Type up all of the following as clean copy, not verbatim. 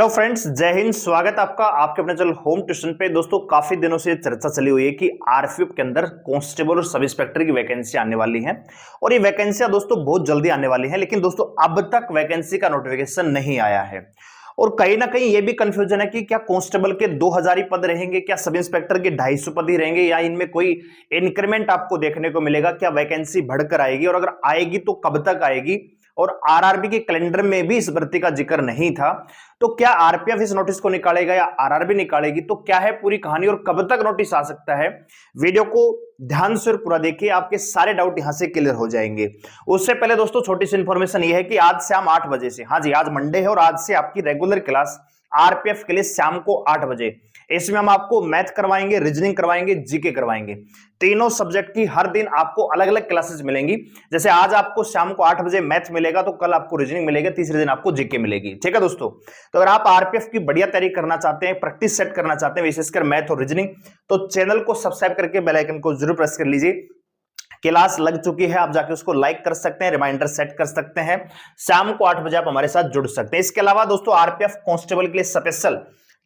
Hello friends, जय हिंद। स्वागत आपका आपके अपने चैनल होम ट्यूशन पे। दोस्तों, काफी दिनों से चर्चा चली हुई है कि आरपीएफ के अंदर कांस्टेबल और सब इंस्पेक्टर की वैकेंसी आने वाली है और ये वैकेंसियां दोस्तों बहुत जल्दी आने वाली है। लेकिन दोस्तों, अब तक वैकेंसी का नोटिफिकेशन नहीं आया है और कहीं ना कहीं ये भी कंफ्यूजन है कि क्या कांस्टेबल के 2000 ही पद रहेंगे, क्या सब इंस्पेक्टर के 250 पद ही रहेंगे, या इनमें कोई इंक्रीमेंट आपको देखने को मिलेगा, क्या वैकेंसी बढ़कर आएगी और अगर आएगी तो कब तक आएगी। और आरआरबी के कैलेंडर में भी इस भर्ती का जिक्र नहीं था, तो क्या आरपीएफ इस नोटिस को निकालेगा या आरआरबी निकालेगी, तो क्या है पूरी कहानी और कब तक नोटिस आ सकता है। वीडियो को ध्यान से पूरा देखिए, आपके सारे डाउट यहां से क्लियर हो जाएंगे। उससे पहले दोस्तों, छोटी सी इंफॉर्मेशन ये है कि आज शाम 8 बजे से, हाँ जी आज मंडे है और आज से आपकी रेगुलर क्लास आरपीएफ के लिए शाम को 8 बजे, इसमें हम आपको मैथ करवाएंगे, रीजनिंग करवाएंगे, जीके करवाएंगे। तीनों सब्जेक्ट की हर दिन आपको अलग अलग क्लासेस मिलेंगी। जैसे आज आपको शाम को 8 बजे मैथ मिलेगा, तो कल आपको रीजनिंग मिलेगा, तीसरे दिन आपको जीके मिलेगी। ठीक है दोस्तों, तो अगर आप आरपीएफ की बढ़िया तैयारी करना चाहते हैं, प्रैक्टिस सेट करना चाहते हैं विशेषकर मैथ और रीजनिंग, तो चैनल को सब्सक्राइब करके बेल आइकन को जरूर प्रेस कर लीजिए। क्लास लग चुकी है, आप जाके उसको लाइक कर सकते हैं, रिमाइंडर सेट कर सकते हैं। शाम को 8 बजे आप हमारे साथ जुड़ सकते हैं। इसके अलावा दोस्तों, आरपीएफ कांस्टेबल के लिए स्पेशल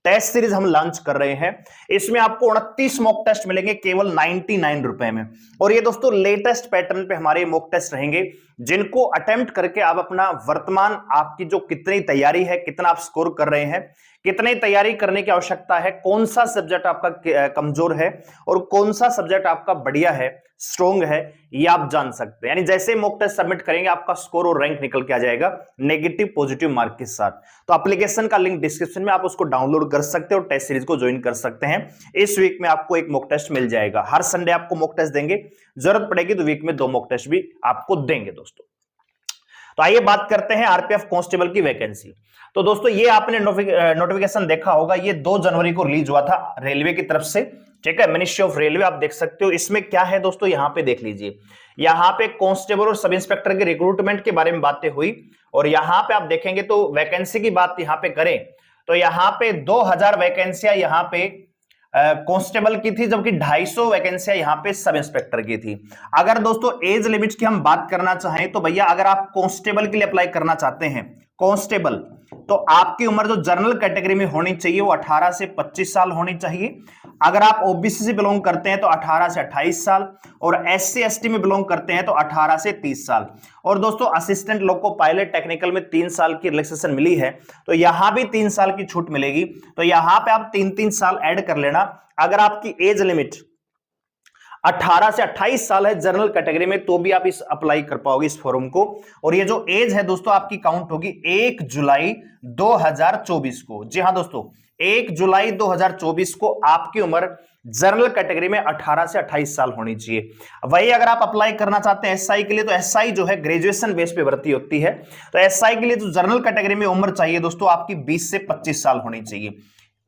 टेस्ट सीरीज हम लॉन्च कर रहे हैं। इसमें आपको 29 मॉक टेस्ट मिलेंगे केवल 99 रुपए में। और ये दोस्तों लेटेस्ट पैटर्न पे हमारे मॉक टेस्ट रहेंगे, जिनको अटेम्प्ट करके आप अपना वर्तमान आपकी जो कितनी तैयारी है, कितना आप स्कोर कर रहे हैं, कितनी तैयारी करने की आवश्यकता है, कौन सा सब्जेक्ट आपका कमजोर है और कौन सा सब्जेक्ट आपका बढ़िया है, स्ट्रॉन्ग है, ये आप जान सकते हैं। यानी जैसे मॉक टेस्ट सबमिट करेंगे, आपका स्कोर और रैंक निकल के आ जाएगा नेगेटिव पॉजिटिव मार्क के साथ। तो एप्लीकेशन का लिंक डिस्क्रिप्शन में, आप उसको डाउनलोड कर सकते हैं और टेस्ट सीरीज को ज्वाइन कर सकते हैं। इस वीक में आपको एक मॉक टेस्ट मिल जाएगा, हर संडे आपको मॉक टेस्ट देंगे, जरूरत पड़ेगी तो वीक में 2 मॉक टेस्ट भी आपको देंगे दोस्तों। तो आइए बात करते हैं आरपीएफ कांस्टेबल की वैकेंसी। तो दोस्तों, ये आपने नोटिफिकेशन देखा होगा, ये 2 जनवरी को रिलीज हुआ था रेलवे की तरफ से। ठीक है, मिनिस्ट्री ऑफ रेलवे, आप देख सकते हो। इसमें क्या है दोस्तों, यहां पे देख लीजिए, यहां पे कांस्टेबल और सब इंस्पेक्टर के रिक्रूटमेंट के बारे में बातें हुई। और यहां पे आप देखेंगे तो वैकेंसी की बात यहां पे करें तो यहां पे 2000 वैकेंसियां यहां पे कांस्टेबल की थी, जबकि 250 वैकेंसियां यहां पे सब इंस्पेक्टर की थी। अगर दोस्तों एज लिमिट की हम बात करना चाहें तो भैया, अगर आप कांस्टेबल के लिए अप्लाई करना चाहते हैं कांस्टेबल, तो आपकी उम्र जो जनरल कैटेगरी में होनी चाहिए वो 18 से 25 साल होनी चाहिए। अगर आप ओबीसी से बिलोंग करते हैं तो 18 से 28 साल, और एससी एसटी में बिलोंग करते हैं तो 18 से 30 साल। और दोस्तों, असिस्टेंट लोको पायलट टेक्निकल में 3 साल की रिलैक्सेशन मिली है, तो यहां भी 3 साल की छूट मिलेगी। तो यहां पे आप 3-3 साल ऐड कर लेना। अगर आपकी एज लिमिट 18 से 28 साल है जनरल कैटेगरी में, तो भी आप इस अप्लाई कर पाओगे इस फॉर्म को। और ये जो एज है दोस्तों, आपकी काउंट होगी 1 जुलाई 2024 को। जी हां दोस्तों, 1 जुलाई 2024 को आपकी उम्र जनरल कैटेगरी में 18 से 28 साल होनी चाहिए। वही अगर आप अप्लाई करना चाहते हैं एसआई के लिए, तो एसआई जो है ग्रेजुएशन बेस पे भर्ती होती है। तो एसआई के लिए जो जनरल कैटेगरी में उम्र चाहिए दोस्तों, आपकी 20 से 25 साल होनी चाहिए,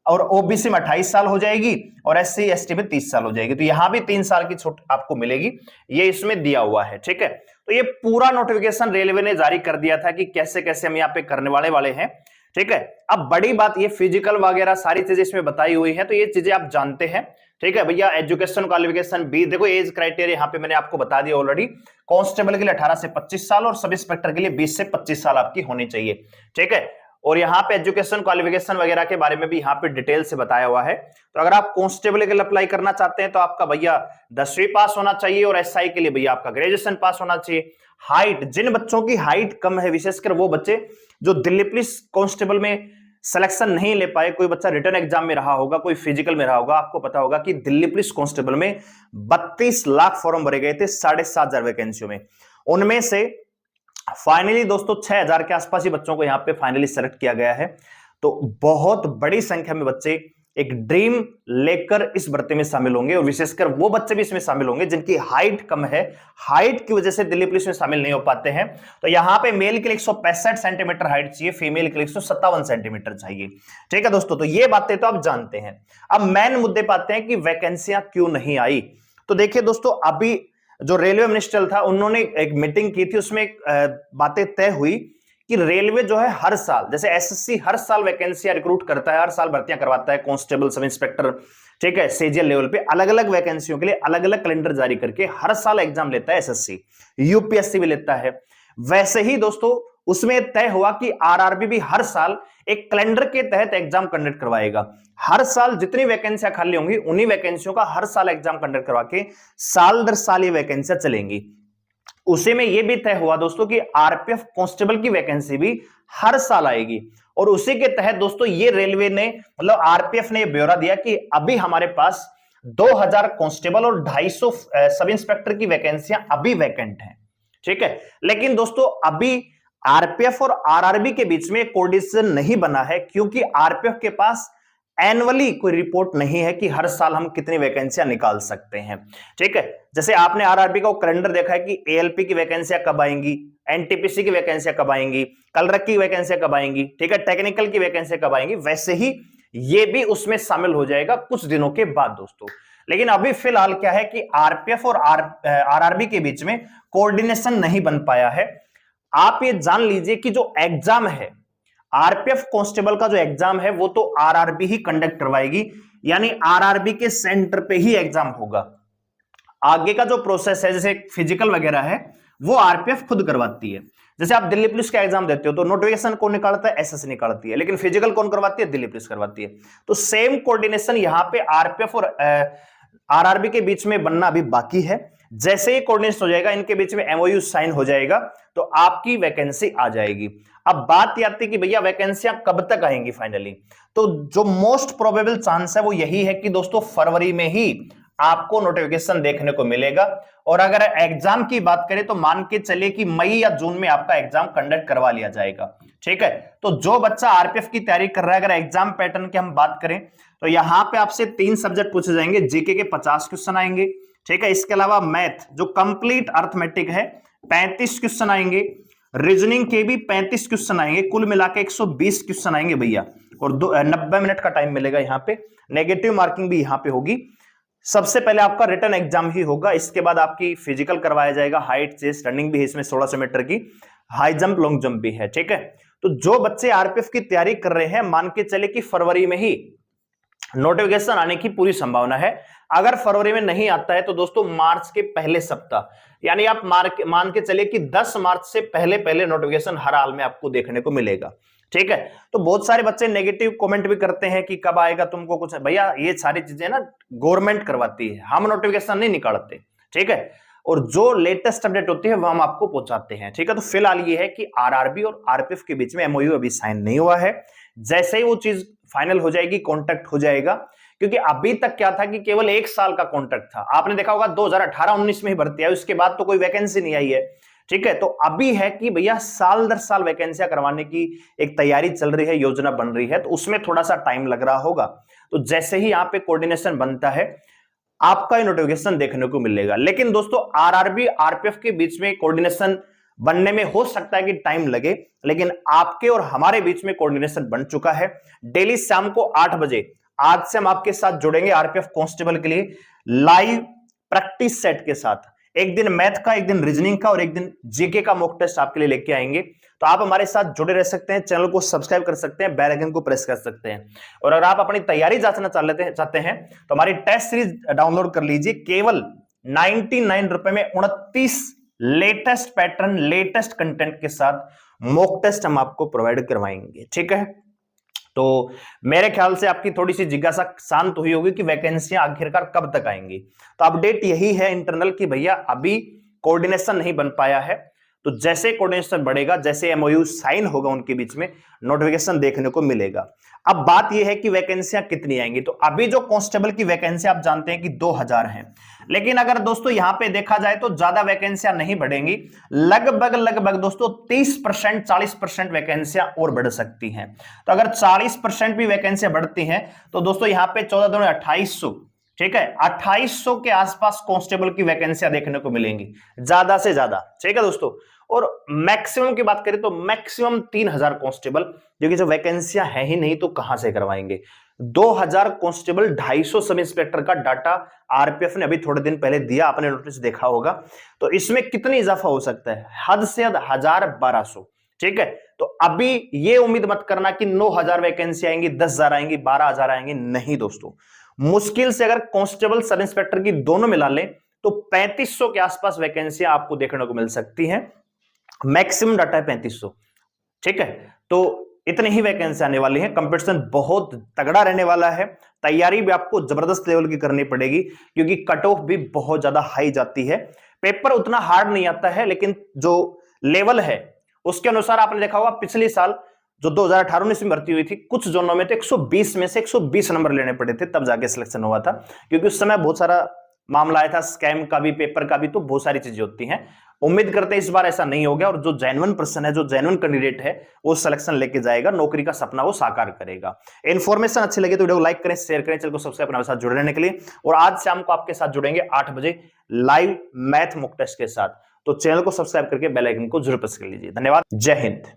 और ओबीसी में 28 साल हो जाएगी और एससी एसटी में 30 साल हो जाएगी। तो यहां भी 3 साल की छूट आपको मिलेगी, ये इसमें दिया हुआ है। ठीक है, तो ये पूरा नोटिफिकेशन रेलवे ने जारी कर दिया था कि कैसे कैसे हम यहाँ पे करने वाले हैं। ठीक है, अब बड़ी बात ये फिजिकल वगैरह सारी चीजें इसमें बताई हुई है, तो ये चीजें आप जानते हैं। ठीक है भैया, एजुकेशन क्वालिफिकेशन भी देखो, एज क्राइटेरिया यहाँ पे मैंने आपको बता दिया ऑलरेडी। कांस्टेबल के लिए 18 से 25 साल और सब इंस्पेक्टर के लिए 20 से 25 साल आपकी होनी चाहिए। ठीक है, और यहाँ पे एजुकेशन क्वालिफिकेशन वगैरह के बारे में भी यहाँ पे डिटेल से बताया हुआ है। तो अगर आप कांस्टेबल के लिए अप्लाई करना चाहते हैं तो आपका भैया 10वीं पास होना चाहिए, और एसआई के लिए भैया आपका ग्रेजुएशन पास होना चाहिए। हाइट, जिन बच्चों की हाइट कम है, विशेषकर वो बच्चे जो दिल्ली पुलिस कांस्टेबल में सिलेक्शन नहीं ले पाए, कोई बच्चा रिटर्न एग्जाम में रहा होगा, कोई फिजिकल में रहा होगा, आपको पता होगा कि दिल्ली पुलिस कांस्टेबल में 32 लाख फॉर्म भरे गए थे 7,500 वैकेंसियों में। उनमें से फाइनली दोस्तों 6,000 के आसपास ही बच्चों को यहां पे फाइनली सेलेक्ट किया गया है। तो बहुत बड़ी संख्या में बच्चे एक ड्रीम लेकर इस भर्ती में शामिल होंगे, और विशेषकर वो बच्चे भी इसमें शामिल होंगे जिनकी हाइट कम है, हाइट की वजह से दिल्ली पुलिस में शामिल नहीं हो पाते हैं। तो यहां पे मेल के लिए 165 सेंटीमीटर हाइट चाहिए, फीमेल के लिए 157 सेंटीमीटर चाहिए। ठीक है दोस्तों, तो ये बातें तो आप जानते हैं। अब मेन मुद्दे पे आते हैं कि वैकेंसियां क्यों नहीं आई। तो देखिए दोस्तों, अभी जो रेलवे मिनिस्टर था, उन्होंने एक मीटिंग की थी, उसमें बातें तय हुई कि रेलवे जो है हर साल, जैसे एसएससी हर साल वैकेंसियां रिक्रूट करता है, हर साल भर्तियां करवाता है, कांस्टेबल, सब इंस्पेक्टर, ठीक है, सीजीएल लेवल पे अलग अलग वैकेंसियों के लिए अलग अलग कैलेंडर जारी करके हर साल एग्जाम लेता है एसएससी, यूपीएससी भी लेता है। वैसे ही दोस्तों उसमें तय हुआ कि आरआरबी भी हर साल एक कैलेंडर के तहत एग्जाम कंडक्ट करवाएगा। हर साल जितनी वैकेंसियां खाली होंगी उन्हीं वैकेंसियों का हर साल एग्जाम कंडक्ट करवा के साल दर साल ये वैकेंसियां चलेंगी। उसी में यह भी तय हुआ दोस्तों कि आरपीएफ कांस्टेबल की वैकेंसी भी हर साल आएगी। और उसी के तहत दोस्तों ये रेलवे ने मतलब आरपीएफ ने ब्यौरा दिया कि अभी हमारे पास 2000 कांस्टेबल और 250 सब इंस्पेक्टर की वैकेंसियां अभी वैकेंट हैं, ठीक है। लेकिन दोस्तों अभी आरपीएफ और आरआरबी के बीच में कोऑर्डिनेशन नहीं बना है, क्योंकि आरपीएफ के पास एनुअली कोई रिपोर्ट नहीं है कि हर साल हम कितनी वैकेंसियां निकाल सकते हैं, ठीक है। जैसे आपने आरआरबी का कैलेंडर देखा है कि एएलपी की वैकेंसियां कब आएंगी, एनटीपीसी की वैकेंसियां कब आएंगी, कलरक की वैकेंसियां कब आएंगी, ठीक है, टेक्निकल की वैकेंसियां कब आएंगी, वैसे ही ये भी उसमें शामिल हो जाएगा कुछ दिनों के बाद दोस्तों। लेकिन अभी फिलहाल क्या है कि आरपीएफ और आरआरबी के बीच में कोऑर्डिनेशन नहीं बन पाया है। आप ये जान लीजिए कि जो एग्जाम है आरपीएफ कांस्टेबल का, जो एग्जाम है वो तो आरआरबी ही कंडक्ट करवाएगी, यानी आरआरबी के सेंटर पे ही एग्जाम होगा। आगे का जो प्रोसेस है जैसे फिजिकल वगैरह है वो आरपीएफ खुद करवाती है। जैसे आप दिल्ली पुलिस का एग्जाम देते हो तो नोटिफिकेशन कौन निकालता है, एसएससी निकालती है, लेकिन फिजिकल कौन करवाती है, दिल्ली पुलिस करवाती है। तो सेम कोऑर्डिनेशन यहां पे आरपीएफ और आरआरबी के बीच में बनना अभी बाकी है। जैसे ही कोऑर्डिनेशन हो जाएगा, इनके बीच में एमओयू साइन हो जाएगा तो आपकी वैकेंसी आ जाएगी। अब बात आती है कि भैया वैकेंसियां कब तक आएंगी फाइनली, तो जो मोस्ट प्रोबेबल चांस है वो यही है कि दोस्तों फरवरी में ही आपको नोटिफिकेशन देखने को मिलेगा। और अगर एग्जाम की बात करें तो मान के चलिए कि मई या जून में आपका एग्जाम कंडक्ट करवा लिया जाएगा, ठीक है। तो जो बच्चा आरपीएफ की तैयारी कर रहा है, अगर एग्जाम पैटर्न की हम बात करें तो यहां पे आपसे 3 सब्जेक्ट पूछे जाएंगे, जीके के 50 क्वेश्चन आएंगे, ठीक है। इसके अलावा मैथ जो कंप्लीट अर्थमेटिक है 35 क्वेश्चन आएंगे, रीजनिंग के भी 35 क्वेश्चन आएंगे, कुल मिला के 120 क्वेश्चन आएंगे भैया। और 90 मिनट का टाइम मिलेगा यहाँ पे, नेगेटिव मार्किंग भी यहाँ पे होगी। सबसे पहले आपका रिटन एग्जाम ही होगा, इसके बाद आपकी फिजिकल करवाया जाएगा, हाइट चेस्ट रनिंग भी है इसमें 1600 मीटर की, हाई जंप लॉन्ग जंप भी है, ठीक है। तो जो बच्चे आरपीएफ की तैयारी कर रहे हैं मान के चले कि फरवरी में ही नोटिफिकेशन आने की पूरी संभावना है। अगर फरवरी में नहीं आता है तो दोस्तों मार्च के पहले सप्ताह, यानी आप मान के चलिए कि 10 मार्च से पहले नोटिफिकेशन हर हाल में आपको देखने को मिलेगा, ठीक है। तो बहुत सारे बच्चे नेगेटिव कमेंट भी करते हैं कि कब आएगा तुमको कुछ, भैया ये सारी चीजें ना गवर्नमेंट करवाती है, हम नोटिफिकेशन नहीं निकालते, ठीक है। और जो लेटेस्ट अपडेट होती है वो हम आपको पहुंचाते हैं, ठीक है। तो फिलहाल ये है कि आरआरबी और आरपीएफ के बीच में एमओयू अभी साइन नहीं हुआ है। जैसे ही वो चीज फाइनल हो जाएगी कॉन्ट्रैक्ट हो जाएगा, क्योंकि अभी तक क्या था कि केवल 1 साल का कॉन्ट्रैक्ट था। आपने देखा होगा 2018-19 में ही भर्ती आई, उसके बाद तो कोई वैकेंसी नहीं आई है, ठीक है। तो अभी है कि भैया साल दर साल वैकेंसियां करवाने की एक तैयारी चल रही है, योजना बन रही है, तो उसमें थोड़ा सा टाइम लग रहा होगा। तो जैसे ही यहाँ पे कोऑर्डिनेशन बनता है आपका नोटिफिकेशन देखने को मिलेगा। लेकिन दोस्तों आरआरबी आरपीएफ के बीच में कोऑर्डिनेशन बनने में हो सकता है कि टाइम लगे, लेकिन आपके और हमारे बीच में कोऑर्डिनेशन बन चुका है। डेली शाम को 8 बजे आज से हम आपके साथ जुड़ेंगे आरपीएफ कांस्टेबल के लिए लाइव प्रैक्टिस सेट के साथ। एक दिन मैथ का, एक दिन रीजनिंग का और एक दिन जीके का मॉक टेस्ट आपके लिए लेके आएंगे। तो आप हमारे साथ जुड़े रह सकते हैं, चैनल को सब्सक्राइब कर सकते हैं, बेल आइकन को प्रेस कर सकते हैं। और अगर आप अपनी तैयारी जांचना चाहते हैं तो हमारी टेस्ट सीरीज डाउनलोड कर लीजिए। केवल 99 रुपए में 29 लेटेस्ट पैटर्न, लेटेस्ट कंटेंट के साथ मॉक टेस्ट हम आपको प्रोवाइड करवाएंगे, ठीक है। तो मेरे ख्याल से आपकी थोड़ी सी जिज्ञासा शांत हुई होगी कि वैकेंसियां आखिरकार कब तक आएंगी। तो अपडेट यही है इंटरनल की भैया अभी कोऑर्डिनेशन नहीं बन पाया है। तो जैसे कोऑर्डिनेशन बढ़ेगा, जैसे एमओयू साइन होगा उनके बीच में, नोटिफिकेशन देखने को मिलेगा। अब बात यह है कि वैकेंसियां कितनी आएंगी। तो अभी जो कांस्टेबल की वैकेंसी आप जानते हैं कि 2000 हैं, लेकिन अगर दोस्तों यहां पे देखा जाए तो ज्यादा वैकेंसियां नहीं बढ़ेंगी, लगभग दोस्तों 30% 40% वैकेंसियां और बढ़ सकती हैं। तो अगर 40% भी वैकेंसियां बढ़ती हैं तो दोस्तों यहां पे 14 दूनी 2800, ठीक है, 2800 के आसपास कांस्टेबल की वैकेंसियां देखने को मिलेंगी ज्यादा से ज्यादा, ठीक है दोस्तों। और मैक्सिमम की बात करें तो मैक्सिमम 3000 कांस्टेबल, जो कि जो वैकेंसियां है ही नहीं तो कहां से करवाएंगे। 2000 कांस्टेबल 250 सब इंस्पेक्टर का डाटा आरपीएफ ने अभी थोड़े दिन पहले दिया, आपने नोटिस देखा होगा। तो इसमें कितनी इजाफा हो सकता है, हद से हद 1000-1200, ठीक है। तो अभी ये उम्मीद मत करना कि 9000 वैकेंसी आएंगी, 10,000 आएंगी, 12,000 आएंगी, नहीं दोस्तों। मुश्किल से अगर कांस्टेबल सब इंस्पेक्टर की दोनों मिला लें तो 3500 के आसपास वैकेंसियां आपको देखने को मिल सकती हैं। मैक्सिमम डाटा है 3500। ठीक है, तो इतनी ही वैकेंसी आने वाली है। कंपटीशन बहुत तगड़ा रहने वाला है, तैयारी भी आपको जबरदस्त लेवल की करनी पड़ेगी क्योंकि कट ऑफ भी बहुत ज्यादा हाई जाती है। पेपर उतना हार्ड नहीं आता है, लेकिन जो लेवल है उसके अनुसार आपने देखा होगा पिछले साल जो 2018-19 में भर्ती हुई थी, कुछ जोनों में तो 120 में से 120 नंबर लेने पड़े थे, तब जाके सिलेक्शन हुआ था, क्योंकि उस समय बहुत सारा मामला आया था, स्कैम का भी, पेपर का भी, तो बहुत सारी चीजें होती हैं। उम्मीद करते हैं इस बार ऐसा नहीं हो गया और जो जेन्युइन पर्सन है, जो जेन्युइन कैंडिडेट है, वो सिलेक्शन लेके जाएगा, नौकरी का सपना वो साकार करेगा। इन्फॉर्मेशन अच्छी लगे तो वीडियो को लाइक करें, शेयर करें, चैनल को सब्सक्राइब अपने साथ जुड़े रहने के लिए। और आज शाम को आपके साथ जुड़ेंगे 8 बजे लाइव मैथ मॉक टेस्ट के साथ, तो चैनल को सब्सक्राइब करके बेल आइकन को जरूर प्रेस कर लीजिए। धन्यवाद, जय हिंद।